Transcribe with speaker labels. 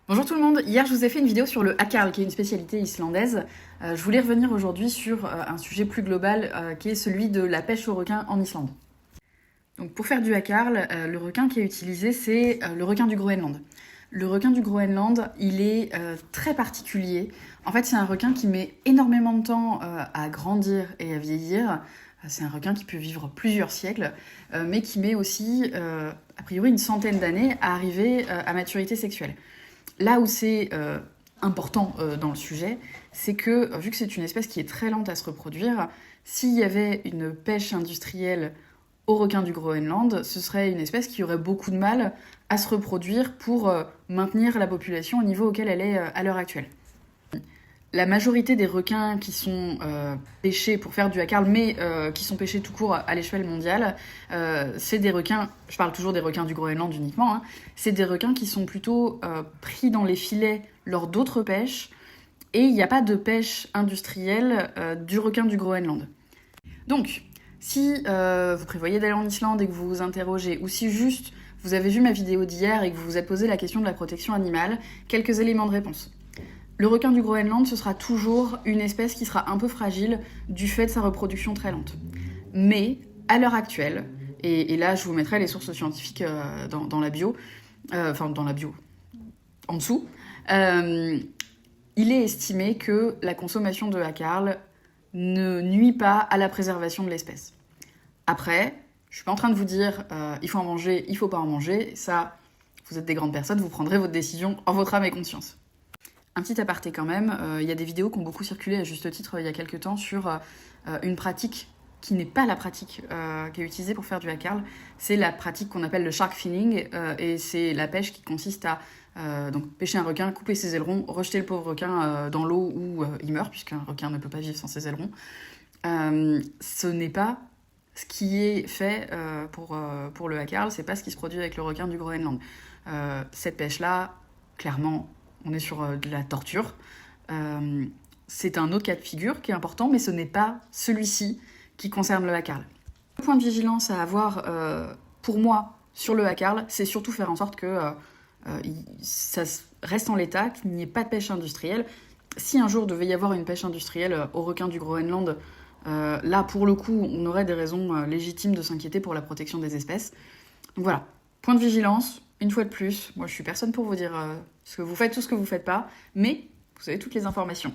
Speaker 1: Bonjour tout le monde, hier je vous ai fait une vidéo sur le hakarl qui est une spécialité islandaise. Je voulais revenir aujourd'hui sur un sujet plus global qui est celui de la pêche au requin en Islande. Donc pour faire du hakarl, le requin qui est utilisé c'est le requin du Groenland. Le requin du Groenland, il est très particulier. En fait c'est un requin qui met énormément de temps à grandir et à vieillir. C'est un requin qui peut vivre plusieurs siècles, mais qui met aussi a priori une centaine d'années à arriver à maturité sexuelle. Là où c'est important dans le sujet, c'est que, vu que c'est une espèce qui est très lente à se reproduire, s'il y avait une pêche industrielle au requin du Groenland, ce serait une espèce qui aurait beaucoup de mal à se reproduire pour maintenir la population au niveau auquel elle est à l'heure actuelle. La majorité des requins qui sont pêchés pour faire du hakarl, mais qui sont pêchés tout court à l'échelle mondiale, c'est des requins, je parle toujours des requins du Groenland uniquement, hein, c'est des requins qui sont plutôt pris dans les filets lors d'autres pêches, et il n'y a pas de pêche industrielle du requin du Groenland. Donc, si vous prévoyez d'aller en Islande et que vous vous interrogez, ou si juste vous avez vu ma vidéo d'hier et que vous vous êtes posé la question de la protection animale, quelques éléments de réponse. Le requin du Groenland, ce sera toujours une espèce qui sera un peu fragile du fait de sa reproduction très lente. Mais, à l'heure actuelle, et là je vous mettrai les sources scientifiques dans la bio, dans la bio, en dessous, il est estimé que la consommation de hakarl ne nuit pas à la préservation de l'espèce. Après, je suis pas en train de vous dire il faut en manger, il faut pas en manger, ça, vous êtes des grandes personnes, vous prendrez votre décision en votre âme et conscience. Un petit aparté quand même, il y a des vidéos qui ont beaucoup circulé à juste titre il y a quelques temps sur une pratique qui n'est pas la pratique qui est utilisée pour faire du hakarl. C'est la pratique qu'on appelle le shark finning et c'est la pêche qui consiste à donc pêcher un requin, couper ses ailerons, rejeter le pauvre requin dans l'eau où il meurt puisqu'un requin ne peut pas vivre sans ses ailerons. Ce n'est pas ce qui est fait pour le hakarl, c'est pas ce qui se produit avec le requin du Groenland. Cette pêche-là, clairement, on est sur de la torture. C'est un autre cas de figure qui est important, mais ce n'est pas celui-ci qui concerne le hakarl. Le point de vigilance à avoir pour moi sur le hakarl, c'est surtout faire en sorte que ça reste en l'état, qu'il n'y ait pas de pêche industrielle. Si un jour devait y avoir une pêche industrielle au requin du Groenland, là pour le coup on aurait des raisons légitimes de s'inquiéter pour la protection des espèces. Donc voilà, point de vigilance. Une fois de plus, moi je suis personne pour vous dire ce que vous faites ou ce que vous faites pas, mais vous avez toutes les informations.